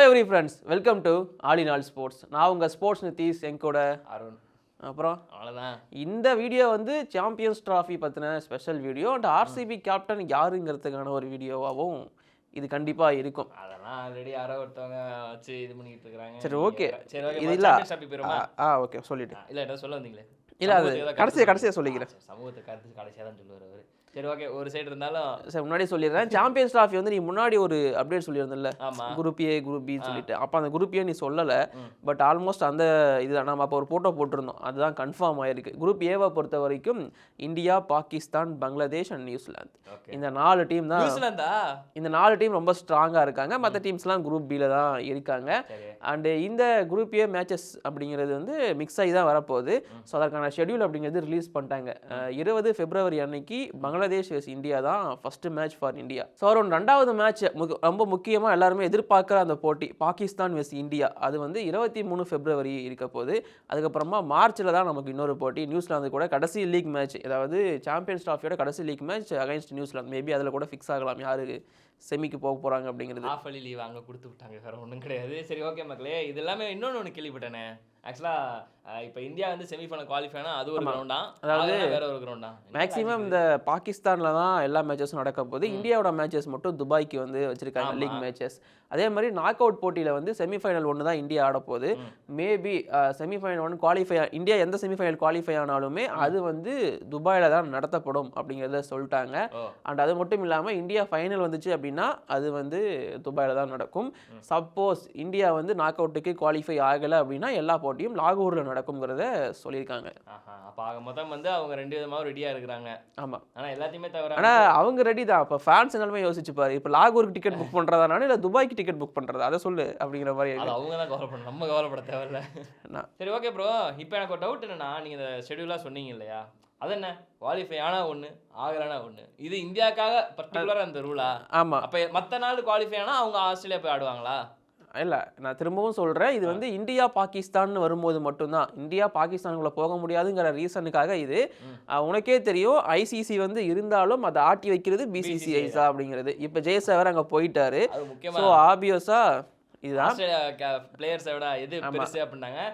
Every friends, welcome to all in all sports. நான் உங்கள் sports Nitish, என் கூட அருண். அப்புறம் அவ்வளோதான். இந்த வீடியோ வந்து சாம்பியன்ஸ் ட்ராஃபி பற்றின special video and RCB captain யாருங்கிறதுக்கான ஒரு வீடியோவாகவும் இது கண்டிப்பாக இருக்கும். அதெல்லாம் ஆல்ரெடி யாரோ ஒருத்தவங்க வச்சு இது பண்ணிட்டு இருக்காங்க. சரி, ஓகே. சரி, ஓகே. இது இல்லை, போயிருமா? ஓகே, சொல்லிட்டு இல்லை, ஏதோ சொல்ல வந்தீங்களே. இல்லை, அது கடைசியாக சொல்லிக்கிறேன். சமூகத்தை கருத்து கடைசியாக தான் சொல்லுவார் அவர். சரி, ஓகே. ஒரு சைடு இருந்தாலும் சரி, முன்னாடி சொல்லிடுறேன். சாம்பியன்ஸ் ட்ராஃபி வந்து நீ முன்னாடி ஒரு அப்டேட் சொல்லியிருந்தல, குரூப் ஏ குரூப் பின்னு சொல்லிட்டு. அப்போ அந்த குரூப் ஏ நீ சொல்லலை, பட் ஆல்மோஸ்ட் அந்த இதுதான் நம்ம அப்போ ஒரு ஃபோட்டோ போட்டிருந்தோம், அதுதான் கன்ஃபார்ம் ஆயிருக்கு. குரூப் ஏவை பொறுத்த வரைக்கும் India, Pakistan, Bangladesh and New Zealand, இந்த 4 டீம் தான். இந்த 4 டீம் ரொம்ப ஸ்ட்ராங்காக இருக்காங்க. மற்ற டீம்ஸ்லாம் குரூப் பியில் தான் இருக்காங்க. அண்டு இந்த குரூப் ஏ மேட்சஸ் அப்படிங்கிறது வந்து மிக்ஸ் ஆகி தான் வரப்போகுது. ஸோ அதற்கான ஷெடியூல் அப்படிங்கிறது ரிலீஸ் பண்ணிட்டாங்க. 20 February அன்னைக்கு பங்களாதேஷ் வெஸ் இந்தியா தான் first match for India. So ஒரு 2வது மேட்ச் ரொம்ப முக்கியமாக எல்லாருமே எதிர்பார்க்குற அந்த போட்டி பாகிஸ்தான் வெஸ் இந்தியா, அது வந்து 23 February இருக்க போகுது. அதுக்கப்புறமா மார்ச்சில் தான் நமக்கு இன்னொரு போட்டி நியூசிலாந்து கூட, கடைசி லீக் மேட்ச், அதாவது சாம்பியன்ஸ் ட்ராஃபியோட கடைசி league match against New Zealand. Maybe அதில் கூட ஃபிக்ஸ் ஆகலாம் யாருக்கு செமிக்கு போக போகிறாங்க அப்படிங்கிறது. ஆஃப் அலி லீவ் அங்கே கொடுத்து விட்டாங்க, வேறு ஒன்றும் கிடையாது. சரி, ஓகே மக்களே. இது எல்லாமே இன்னொன்று கேள்விப்பட்டேனே. ஆக்சுவலாக இப்போ இந்தியா வந்து செமிஃபைனல் குவாலிஃபை ஆனால் அது ஒரு கிரவுண்டா, அதாவது வேற ஒரு கிரவுண்டா. மேக்ஸிமம் இந்த பாகிஸ்தானில் தான் எல்லா மேட்சஸும் நடக்க போகுது. இந்தியாவோட மேட்சஸ் மட்டும் துபாய்க்கு வந்து வச்சிருக்காங்க, லீக் மேட்சஸ். அதே மாதிரி நாக் அவுட் போட்டியில் வந்து செமிஃபைனல் 1 தான் இந்தியா ஆட போகுது. மேபி செமிஃபைனல் 1 குவாலிஃபை, இந்தியா எந்த செமிஃபைனல் குவாலிஃபை ஆனாலுமே அது வந்து துபாயில் தான் நடத்தப்படும் அப்படிங்கிறத சொல்லிட்டாங்க. அண்ட் அது மட்டும் இல்லாமல் இந்தியா ஃபைனல் வந்துச்சு அப்படின்னா அது வந்து துபாயில் தான் நடக்கும். சப்போஸ் இந்தியா வந்து நாக் அவுட்டுக்கு குவாலிஃபை ஆகலை அப்படின்னா எல்லா போட்டியும் லாகூரில் நடக்கும்ங்கிறத சொல்லியிருக்காங்க. அப்போ மொத்தம் வந்து அவங்க 2 விதமாக ரெடியாக இருக்கிறாங்க. ஆமாம், ஆனால் எல்லாத்தையுமே தவிர ஆனால் அவங்க ரெடி தான். இப்போ ஃபேன்ஸ் எல்லாமே யோசிச்சு பாரு, இப்போ லாகூருக்கு டிக்கெட் புக் பண்ணுறதானாலும் இல்லை துபாய்க்கு டிக்கெட் புக் பண்ணுறது, அதை சொல்லு அப்படிங்கிற மாதிரி. அவங்க தான் கவலைப்படணும், நம்ம கவலைப்பட தேவையில்ல. சரி, ஓகே ப்ரோ. இப்போ எனக்கு ஒரு டவுட் என்னன்னா, நீங்கள் இந்த ஷெடியூலாக சொன்னீங்க இல்லையா, அது என்ன குவாலிஃபை ஆனால் 1 ஆகலைன்னா 1, இது இந்தியாவுக்காக பர்டிகுலராக அந்த ரூலா? ஆமாம். அப்போ மற்ற நாள் குவாலிஃபை ஆனால் அவங்க ஆஸ்திரேலியா போய் ஆடுவாங்களா? இல்லை, நான் திரும்பவும் சொல்கிறேன், இது வந்து இந்தியா பாகிஸ்தான் வரும்போது மட்டும்தான். இந்தியா பாகிஸ்தானுக்குள்ளே போக முடியாதுங்கிற ரீசனுக்காக இது. உனக்கே தெரியும், ஐசிசி வந்து இருந்தாலும் அதை ஆட்டி வைக்கிறது பிசிசிஐஸா அப்படிங்கிறது. இப்போ ஜெயசேவர் அங்கே போயிட்டாரு. ஸோ ஆபியஸா இதுதான் பிளேயர்ஸை விட எது பெருசு அப்படின்னாங்க.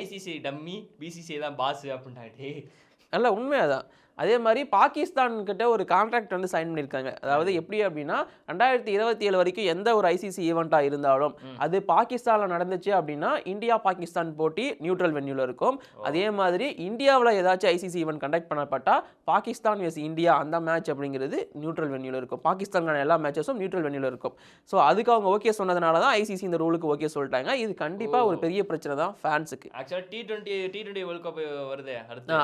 ஐசிசி டம்மி, பிசிசிஐ தான் பாஸ் அப்படின்ட்டாங்க. நல்ல உண்மையாதான். அதே மாதிரி பாகிஸ்தான் கிட்ட ஒரு கான்ட்ராக்ட் வந்து சைன் பண்ணியிருக்காங்க. அதாவது எப்படி அப்படின்னா 2027 வரைக்கும் எந்த ஒரு ஐசிசி ஈவெண்ட்டாக இருந்தாலும் அது பாகிஸ்தானில் நடந்துச்சு அப்படின்னா இந்தியா பாகிஸ்தான் போட்டி நியூட்ரல் வென்யூவில் இருக்கும். அதே மாதிரி இந்தியாவில் ஏதாச்சும் ஐசிசி ஈவெண்ட் கண்டக்ட் பண்ணப்பட்டால் பாகிஸ்தான் வெஸ் இந்தியா அந்த மேட்ச் அப்படிங்கிறது நியூட்ரல் வென்யூவில் இருக்கும். பாகிஸ்தானுக்கான எல்லா மேட்சஸும் நியூட்ரல் வென்யூவில் இருக்கும். ஸோ அதுக்கு அவங்க ஓகே சொன்னதுனால தான் ஐசிசி இந்த ரூலுக்கு ஓகே சொல்லிட்டாங்க. இது கண்டிப்பாக ஒரு பெரிய பிரச்சனை தான் ஃபேன்ஸுக்கு. ஆக்சுவலாக T20 வேர்ல்ட் கப் வருது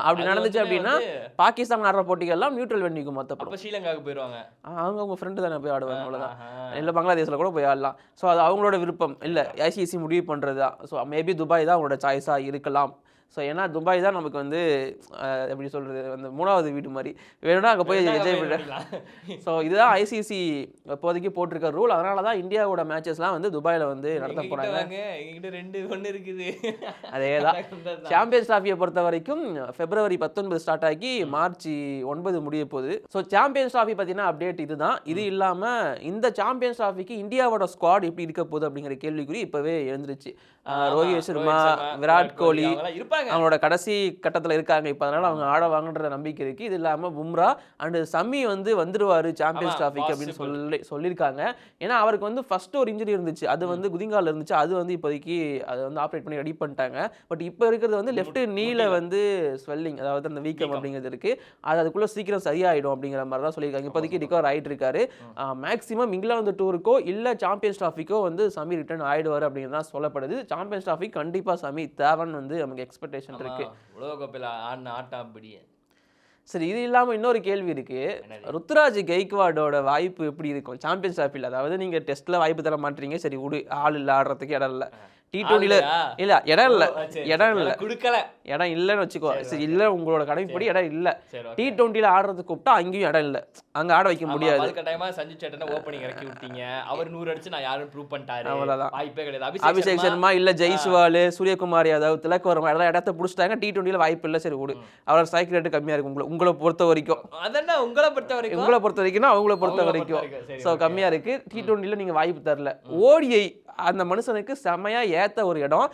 அப்படி நடந்துச்சு அப்படின்னா பாகிஸ்தான் ஆடுற போட்டிகள்லாம் நியூட்ரல் வென்யூக்கு மொத்தப்படும். ஸ்ரீலங்காவுக்கு போயிடுவாங்க. அவங்க ஃப்ரெண்டு தானே போய் ஆடுவாங்க, அவ்வளோதான். இல்லை பங்களாதேஷில் கூட போய் ஆடலாம். ஸோ அது அவங்களோட விருப்பம், இல்லை ஐசிசி முடிவு பண்ணுறது தான். ஸோ மேபி துபாய் தான் அவங்களோட சாய்ஸாக இருக்கலாம். ஸோ ஏன்னா துபாய் தான் நமக்கு வந்து எப்படி சொல்கிறது, அந்த 3வது வீடு மாதிரி, வேணும்னா அங்கே போய் என்ஜாய் பண்ணலாம். ஸோ இதுதான் ஐசிசி இப்போதைக்கு போட்டிருக்க ரூல். அதனால தான் இந்தியாவோட மேட்சஸ்லாம் வந்து துபாயில் வந்து நடத்த போகிறாங்க. அதே தான். சாம்பியன்ஸ் ட்ராஃபியை பொறுத்த வரைக்கும் February 19 ஸ்டார்ட் ஆகி March 9 முடிய போகுது. ஸோ சாம்பியன்ஸ் ட்ராஃபி பார்த்தீங்கன்னா அப்டேட் இதுதான். இது இல்லாமல் இந்த சாம்பியன்ஸ் ட்ராஃபிக்கு இந்தியாவோட ஸ்குவாட் எப்படி இருக்க போகுது அப்படிங்கிற கேள்விக்குறி இப்போவே எழுந்துருச்சு. ரோஹித் சர்மா, விராட் கோலி அவங்களோட கடைசி கட்டத்தில் இருக்காங்க இப்போ. அதனால அவங்க ஆடவாங்கன்ற நம்பிக்கை இருக்குது. இது இல்லாமல் பும்ரா அண்டு சமி வந்து வந்துடுவார் சாம்பியன்ஸ் ட்ராஃபிக்கு அப்படின்னு சொல்லியிருக்காங்க. ஏன்னா அவருக்கு வந்து ஃபர்ஸ்ட் ஒரு இன்ஜுரி இருந்துச்சு, அது வந்து குதிங்கால் இருந்துச்சு. அது வந்து இப்போதைக்கு அதை வந்து ஆப்ரேட் பண்ணி ரெடி பண்ணிட்டாங்க. பட் இப்போ இருக்கிறது வந்து லெஃப்ட் நீல வந்து ஸ்வெல்லிங், அதாவது அந்த வீக்கம் அப்படிங்கிறது இருக்குது. அதுக்குள்ளே சீக்கிரம் சரியாயிடும் அப்படிங்கிற மாதிரி தான் சொல்லியிருக்காங்க. இப்போதைக்கு ரிகவர் ஆகிட்டு இருக்காரு. மேக்ஸிமம் இங்கிலாந்து டூருக்கோ இல்லை சாம்பியன்ஸ் ட்ராஃபிக்கோ வந்து சமி ரிட்டர்ன் ஆகிடுவார் அப்படிங்கிறது தான் சொல்லப்படுது. சாம்பியன்ஸ் ட்ராஃபி கண்டிப்பாக சமி தேவன் வந்து நமக்கு எக்ஸ்பெக்டேஷன் இருக்கு. உலக கோப்பையில் ஆட்டாபடியே. சரி, இது இல்லாமல் இன்னொரு கேள்வி இருக்கு. ருத்ராஜ் கெய்க்வாடோட வாய்ப்பு எப்படி இருக்கும் சாம்பியன்ஸ் ட்ராஃபியில்? அதாவது நீங்கள் டெஸ்ட்டில் வாய்ப்பு தர மாட்டீங்க, சரி விடு, ஆள் இல்லை, ஆடுறதுக்கு இடம் இல்லை. T20ல இல்ல இடம் இல்ல இடம் இல்ல கொடுக்கல இடம் இல்லைன்னு வச்சுக்கோ. சரி இல்ல உங்களோட கணக்குப்படி இடம் இல்ல. T20ல ஆடுறதுக்கு கூப்பிட்டா அங்கேயும் இடம் இல்ல, அங்க ஆட வைக்க முடியாது. கட்டாயமா சஞ்சு சேட்டனை ஓப்பனிங் இறக்கி விட்டீங்க, அவர் 100 அடிச்சு நான் யாரும் ப்ரூவ் பண்ணிட்டாரு, அவ்வளவுதான். வாய்ப்பே கிடையாது. அபிஷேக் சர்மா இல்ல ஜெய்ஸ்வால், சூரியகுமார் யாதவ், திலக் வர்மா எல்லாம் இடத்த புடிச்சிட்டாங்க. T20ல வாய்ப்பு இல்ல. சரி விடு, அவரோட ஸ்ட்ரைக் ரேட் கம்மியா இருக்கு உங்களை பொறுத்த வரைக்கும். அதென்ன உங்களை பொறுத்த வரைக்கும் அவங்கள பொறுத்த வரைக்கும் சோ கம்மியா இருக்கு. T20ல நீங்க வாய்ப்பு தரல. ODI அந்த மனுஷனுக்கு செமையா ஏத்த ஒரு இடம்.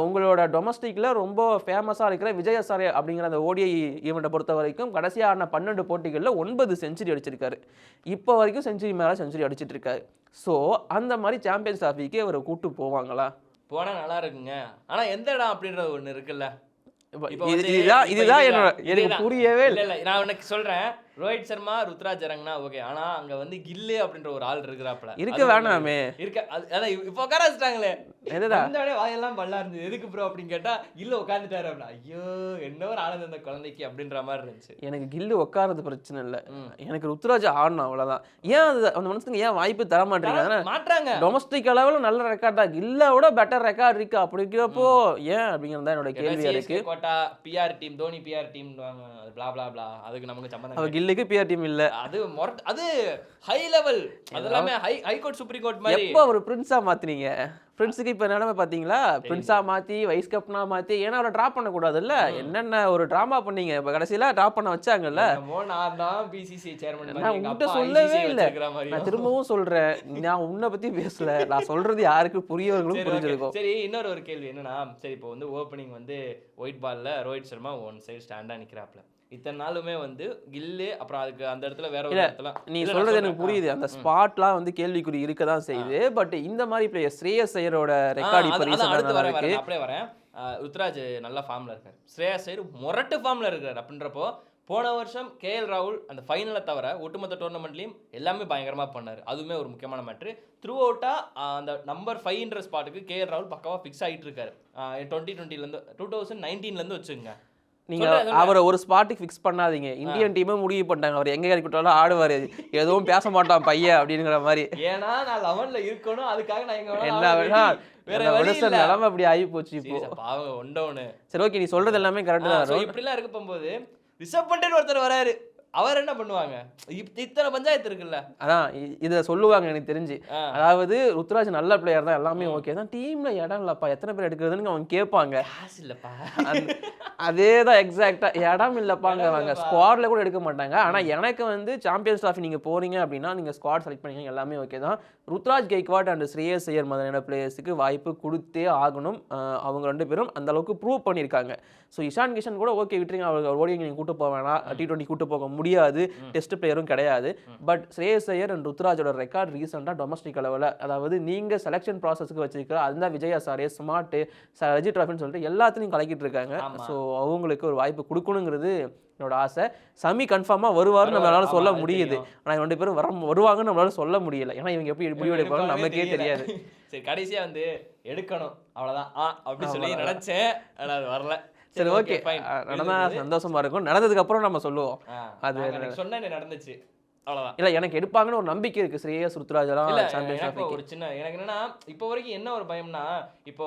உங்களோட டொமஸ்டிக்ல ரொம்ப ஃபேமஸா இருக்கிற விஜய் ஹசாரே அப்படிங்கிற அந்த ODI ஈவெண்ட்டை பொறுத்த வரைக்கும் கடைசியா ஆடின 12 போட்டிகள்ல 9 செஞ்சுரி அடிச்சிருக்காரு. இப்போ வரைக்கும் செஞ்சுரி மேல செஞ்சுரி அடிச்சிட்டு இருக்காரு. ஸோ அந்த மாதிரி சாம்பியன்ஸ் டிராஃபிக்கு அவரை கூட்டு போவாங்களா? போனா நல்லா இருக்குங்க. ஆனா எந்த இடம் அப்படின்றது ஒண்ணு இருக்குல்ல. இதுதான் என்னோட எனக்கு புரியவே இல்லை. நான் உனக்கு சொல்றேன், ரோஹித் சர்மா ருத்ராஜ் இறங்கினா ஓகே. ஆனா அங்க வந்து கில்லு அப்படின்ற ஒரு ஆள் இருக்கிறாப்ல இருக்க வேணாமே. இருக்க அதான் இப்போ உட்கார வச்சுட்டாங்களே. இந்த வாயெல்லாம் பல்லா இருந்தது, எதுக்கு ப்ரோ அப்படின்னு கேட்டா கில்லு உட்காந்துட்டாரு அப்படின்னா ஐயோ என்ன ஒரு ஆனந்தம் அந்த குழந்தைக்கு அப்படின்ற மாதிரி இருந்துச்சு. எனக்கு கில்லு உட்காரது பிரச்சனை இல்லை, எனக்கு ருத்ராஜ் ஆடணும் அவ்வளவுதான். ஏன் அந்த மனுஷனுக்கு ஏன் வாய்ப்பு தர மாட்டேங்கிறாங்க? மாட்டாங்க. டொமஸ்டிக் அளவில் நல்ல ரெக்கார்ட் தான், கில்லோட பெட்டர் ரெக்கார்ட் இருக்கு. அப்படிங்கிறப்போ ஏன் அப்படிங்கிறதா என்னோட கேள்வியா இருக்கு. கோட்டா PR team, Dhoni PR team blah blah blah, அதுக்கு நமக்கு சம்பந்தம். கில்லுக்கு பிஆர் டீம் இல்ல, அது ஹை லெவல், அது எல்லாமே ஹை கோர்ட் சுப்ரீம் கோர்ட் மாதிரி. எப்போ அவர் பிரின்ஸா மாத்தினீங்க? பிரின்ஸுக்கு இப்போ நிலைமை பார்த்தீங்களா? பிரின்ஸா மாற்றி வைஸ் கேப்டனா மாற்றி, ஏன்னா அவரை ட்ராப் பண்ணக்கூடாதுல்ல. என்னென்ன ஒரு ட்ராமா பண்ணீங்க, இப்போ கடைசியில் ட்ராப் பண்ண வச்சாங்கல்ல. நான் உங்ககிட்ட சொல்லவே இல்லை, நான் திரும்பவும் சொல்கிறேன், நான் உன்னை பற்றி பேசல, நான் சொல்கிறது யாருக்கு புரியவர்களும் புரிஞ்சிருக்கும். சரி, இன்னொரு ஒரு கேள்வி என்னன்னா, சரி இப்போ வந்து ஓப்பனிங் வந்து ஒயிட் பால்ல ரோஹித் சர்மா ஒன் சைடு ஸ்டாண்டாக நிற்கிறாப்ல. இத்தனை நாளுமே வந்து கில்லு, அப்புறம் அதுக்கு அந்த இடத்துல வேற ஒரு இடத்துல நீ சொல்றது எனக்கு புரியுது, அந்த ஸ்பாட்லாம் வந்து கேள்விக்குறி இருக்க தான் செய்யுது. பட் இந்த மாதிரி பிளேயர் ஸ்ரேயஸ் ஐயரோட ரெக்கார்ட் இப்போ ரீசெண்டாக இருக்கு. அப்படியே வரேன், ருத்ராஜ் நல்ல ஃபார்ம்ல இருக்காரு, ஸ்ரேயஸ் ஐயர் முரட்டு ஃபார்ம்ல இருக்காரு. அப்படின்றப்போ போன வருஷம் KL ராகுல் அந்த ஃபைனலை தவிர ஒட்டுமொத்த டோர்னமெண்ட்லையும் எல்லாமே பயங்கரமாக பண்ணார். அதுவுமே ஒரு முக்கியமான மேட்ரு. த்ரூ அவுட்டாக அந்த நம்பர் 5ன்ற ஸ்பாட்டுக்கு KL ராகுல் பக்காவாக ஃபிக்ஸ் ஆகிட்டு இருக்காரு. 2020லேருந்து 2019லேருந்து வச்சுங்க. நீங்க அவரை ஒரு ஸ்பாட்டுக்கு ஃபிக்ஸ் பண்ணாதீங்க. இந்தியன் டீமே முடிவு பண்ணிட்டாங்க, அவர் எங்க இருக்கட்டாலும் ஆடுவாரு, எதுவும் பேச மாட்டான் பையன் அப்படிங்கிற மாதிரி. ஏன்னா நான் 11ல இருக்கணும், அதுக்காக நான் எங்க என்ன வேணா நிலைமை அப்படி ஆகி போச்சு இப்போ. பாவம் ஒண்டோன்னு. சரி ஓகே, நீ சொல்றது எல்லாமே கரெக்ட் தான். இப்படிலாம் இருக்க போகும்போது ரிஷப் பண்ட்னு ஒருத்தர் வராரு, அவர் என்ன பண்ணுவாங்க? இத்தனை பஞ்சாயத்து இருக்குல்ல, அதான் இதை சொல்லுவாங்க எனக்கு தெரிஞ்சு. அதாவது ருத்ராஜ் நல்ல பிளேயர் தான், எல்லாமே ஓகே தான், டீம்ல இடம் இல்லப்பா, எத்தனை பேர் எடுக்கிறதுன்னு அவங்க கேட்பாங்க. காசு இல்லப்பா, அதே தான் எக்ஸாக்டா, இடம் இல்லப்பாங்க, அவங்க ஸ்குவாட்ல கூட எடுக்க மாட்டாங்க. ஆனா எனக்கு வந்து சாம்பியன்ஸ் டிராஃபி நீங்க போறீங்க அப்படின்னா நீங்க ஸ்குவாட் செலக்ட் பண்ணீங்க, எல்லாமே ஓகே தான். ருத்ராஜ் கெய்க்வாட் அண்ட் ஸ்ரேயஸ் ஐயர் மாதிரியான பிளேயர்ஸுக்கு வாய்ப்பு கொடுத்தே ஆகணும். அவங்க 2 பேரும் அந்த அளவுக்கு ப்ரூவ் பண்ணியிருக்காங்க. ஸோ இஷான் கிஷன் கூட ஓகே விட்டுருங்க, அவர் ஓடிங்க நீங்கள் கூட்டு போக வேணாம், T20 கூட்டு போக முடியாது, டெஸ்ட் பிளேயரும் கிடையாது. பட் ஸ்ரேயஸ் ஐயர் அண்ட் ருத்ராஜோட ரெக்கார்ட் ரீசெண்டாக டொமஸ்டிக் அளவில், அதாவது நீங்கள் செலெக்ஷன் ப்ராசஸ்க்கு வச்சிருக்கிற அதுதான் விஜய் ஹசாரே, ஸ்மார்ட்டு, ரஜி டிராஃபின்னு சொல்லிட்டு எல்லாத்தையும் கலக்கிட்டு இருக்காங்க. ஸோ அவங்களுக்கு ஒரு வாய்ப்பு கொடுக்கணுங்கிறது என்னோட ஆசை. சமி கன்ஃபார்மாக வருவார்னு நம்மளால சொல்ல முடியுது, ஆனால் 2 பேரும் வருவாங்கன்னு நம்மளால சொல்ல முடியல. ஏன்னா இவங்க எப்படி முடிவு எடுப்பாங்க நமக்கே தெரியாது. சரி, கடைசியாக வந்து எடுக்கணும் அவ்வளோதான் அப்படி சொல்லி நினச்சேன், ஆனால் அது வரல. சரி ஓகே, நடந்தா சந்தோஷமா இருக்கும். நடந்ததுக்கு அப்புறம் நம்ம சொல்லுவோம், அது சொன்ன நடந்துச்சு அவ்வளவுதான். இல்ல எனக்கு எடுப்பாங்கன்னு ஒரு நம்பிக்கை இருக்கு ஸ்ரேயஸ் ருத்ராஜெல்லாம். ஒரு சின்ன எனக்கு என்னன்னா, இப்போ வரைக்கும் என்ன ஒரு பயம்னா, இப்போ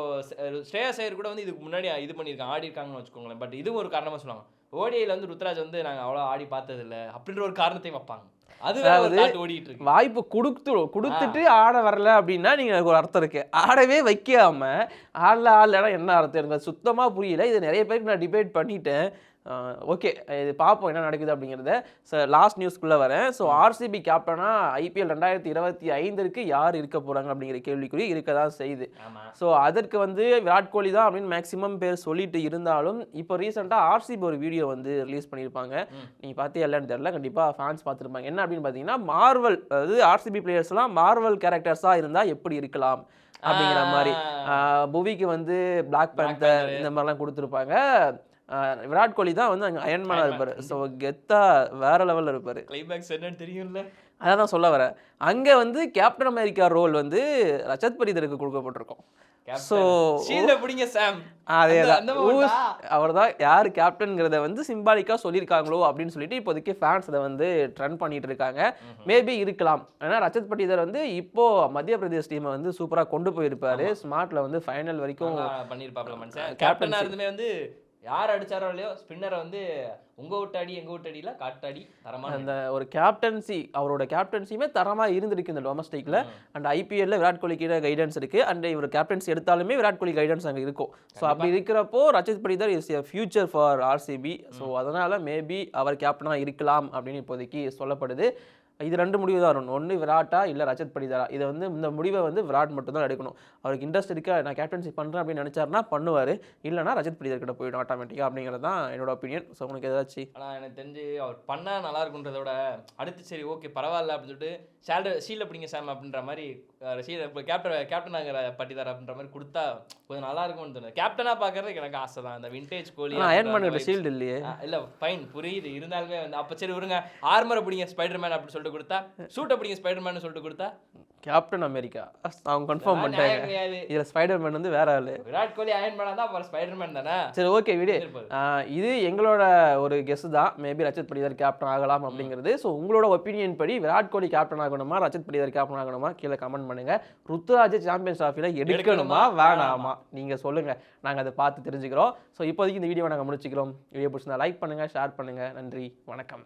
ஸ்ரேயஸ் ஐயர் கூட வந்து இதுக்கு முன்னாடி இது பண்ணியிருக்காங்க, ஆடி இருக்காங்கன்னு வச்சுக்கோங்களேன். பட் இதுவும் ஒரு காரணமா சொல்லுவாங்க, ODIல வந்து ருத்ராஜ் வந்து நாங்கள் அவ்வளோ ஆடி பார்த்தது இல்லை அப்படின்ற ஒரு காரணத்தையும் வைப்பாங்க. வாய்ப்பு கொடுத்துட்டு ஆட வரல அப்படின்னா நீங்க ஒரு அர்த்தம் இருக்கு. ஆடவே வைக்காம ஆடலன்னா என்ன அர்த்தம் எனக்கு சுத்தமா புரியல. இது நிறைய பேருக்கு நான் டிபேட் பண்ணிட்டேன். ஓகே, இது பார்ப்போம் என்ன நடக்குது அப்படிங்கிறத. லாஸ்ட் நியூஸ்க்குள்ளே வரேன். ஸோ RCB கேப்டனாக IPL 2025 யார் இருக்க போகிறாங்க அப்படிங்கிற கேள்விக்குறி இருக்க தான் செய்யுது. ஸோ அதற்கு வந்து விராட் கோலி தான் அப்படின்னு மேக்ஸிமம் பேர் சொல்லிட்டு இருந்தாலும், இப்போ ரீசெண்டாக RCB ஒரு வீடியோ வந்து ரிலீஸ் பண்ணியிருப்பாங்க. நீங்கள் பார்த்தே இல்லைன்னு தெரியல, கண்டிப்பாக ஃபேன்ஸ் பார்த்துருப்பாங்க. என்ன அப்படின்னு பார்த்தீங்கன்னா, மார்வல், அதாவது RCB பிளேயர்ஸ்லாம் மார்வல் கேரக்டர்ஸாக இருந்தால் எப்படி இருக்கலாம் அப்படிங்கிற மாதிரி. புவிக்கு வந்து பிளாக் பேந்தர் இந்த மாதிரிலாம் கொடுத்துருப்பாங்க. விராட் கோலி தான் வந்து அங்கே அயன்மேனாக இருப்பார். ஸோ கெத்தா வேற லெவலில் இருப்பார். கிளைமேக்ஸ் என்னன்னு தெரியும்ல, அதான் சொல்ல வரேன். அங்கே வந்து கேப்டன் அமெரிக்கா ரோல் வந்து ரஜத் பரிதருக்கு கொடுக்கப்பட்டிருக்கும். ஸோ ஷீல்ட பிடிங்க சாம், அதேதான் அவர் தான் யார் கேப்டன்ங்கிறத வந்து சிம்பாலிக்காக சொல்லியிருக்காங்களோ அப்படின்னு சொல்லிட்டு இப்போதைக்கு ஃபேன்ஸ் அதை வந்து ட்ரெண்ட் பண்ணிட்டு இருக்காங்க. மேபி இருக்கலாம். ஏன்னா ரஜத் பட்டிதார் வந்து இப்போ மத்திய பிரதேஷ் டீமை வந்து சூப்பராக கொண்டு போயிருப்பாரு. ஸ்மார்ட்ல வந்து ஃபைனல் வரைக்கும் பண்ணியிருப்பாப்ல மனுஷன். கேப்டனா இருந்துமே வந்து யார் அடிச்சாரோ இல்லையோ ஸ்பின்னரை வந்து உங்க விட்டு அடி எங்க விட்டு அடியில காட்டாடி தரமான அந்த ஒரு கேப்டன்சி, அவரோட கேப்டன்சியுமே தரமா இருந்திருக்கு இந்த டொமஸ்டிக்ல. அண்ட் ஐபிஎல்ல விராட் கோலிக்கு கைடன்ஸ் இருக்கு. அண்ட் இவர் கேப்டன்சி எடுத்தாலுமே விராட் கோலி கைடன்ஸ் அங்கே இருக்கும். ஸோ அப்படி இருக்கிறப்போ Rajat Patidar is a future for RCB. So அதனால மேபி அவர் கேப்டனா இருக்கலாம் அப்படின்னு இப்போதைக்கு சொல்லப்படுது. இது 2 முடிவு தான் வரும். ஒன்று விராட்டா இல்லை ரஜத் பட்டிதாரா. இதை வந்து இந்த முடிவை வந்து விராட் மட்டும் தான் எடுக்கணும். அவருக்கு இன்ட்ரெஸ்ட் இருக்கா, நான் கேப்டன்சி பண்ணுறேன் அப்படின்னு நினச்சாருன்னா பண்ணுவார். இல்லைனா ரஜத் பட்டிதார் கிட்ட போயிடும் ஆட்டோமேட்டிக்காக அப்படிங்கிறது தான் என்னோட ஒப்பீனியன். ஸோ உங்களுக்கு ஏதாச்சும்? ஆனால் எனக்கு தெரிஞ்சு அவர் பண்ணால் நல்லா இருக்குன்றத விட அடுத்து சரி ஓகே பரவாயில்ல அப்படின்னு சொல்லிட்டு ஷீல்ட பிடிங்க சாம் அப்படின்ற மாதிரி இப்போ கேப்டனாகிற பட்டிதார் அப்படின்ற மாதிரி கொடுத்தா கொஞ்சம் நல்லா இருக்கும்னு தோணுது. கேப்டனாக பார்க்கறதுக்கு எனக்கு ஆசை தான். அந்த விண்டேஜ் கோலி அயர்மேன் ஷீல்டு இல்லையே. இல்லை ஃபைன் புரியுது, இருந்தாலுமே வந்து அப்போ சரி விடுங்க ஆர்மரை பிடிங்க ஸ்பைடர்மேன் அப்படின்னு சொல்லிட்டு கொடுத்தா, சூட்டை பிடிங்க ஸ்பைடர்மேன் சொல்லிட்டு கொடுத்தா கேப்டன் அமெரிக்கா அவங்க கன்ஃபார்ம் பண்ணிட்டாங்க. இதுல ஸ்பைடர்மேன் வந்து வேற ஆளு. விராட் கோலி அயர்ன் மேனா தான் அப்புறம் ஸ்பைடர்மேன் தானே. சரி ஓகே விடு. இது எங்களோட ஒரு கெஸ் தான். மேபி ரஜத் பட்டிதார் கேப்டன் ஆகலாம் அப்படிங்கிறது. ஸோ உங்களோட ஒப்பீனியன் படி விராட் கோலி கேப்டன் ஆகணுமா, ரஜத் பட்டிதார் கேப்டன் ஆகணுமா கீழே கமெண்ட் பண்ணுங்க. ருத்துராஜ் சாம்பியன்ஸ் டிராஃபில எடுக்கணுமா வேணாமா நீங்க சொல்லுங்க. நாங்கள் அதை பார்த்து தெரிஞ்சுக்கிறோம். ஸோ இப்போதைக்கு இந்த வீடியோவை நாங்கள் முடிச்சுக்கிறோம். வீடியோ பிடிச்சிருந்தா லைக் பண்ணுங்க, ஷேர் பண்ணுங்க. நன்றி, வணக்கம்.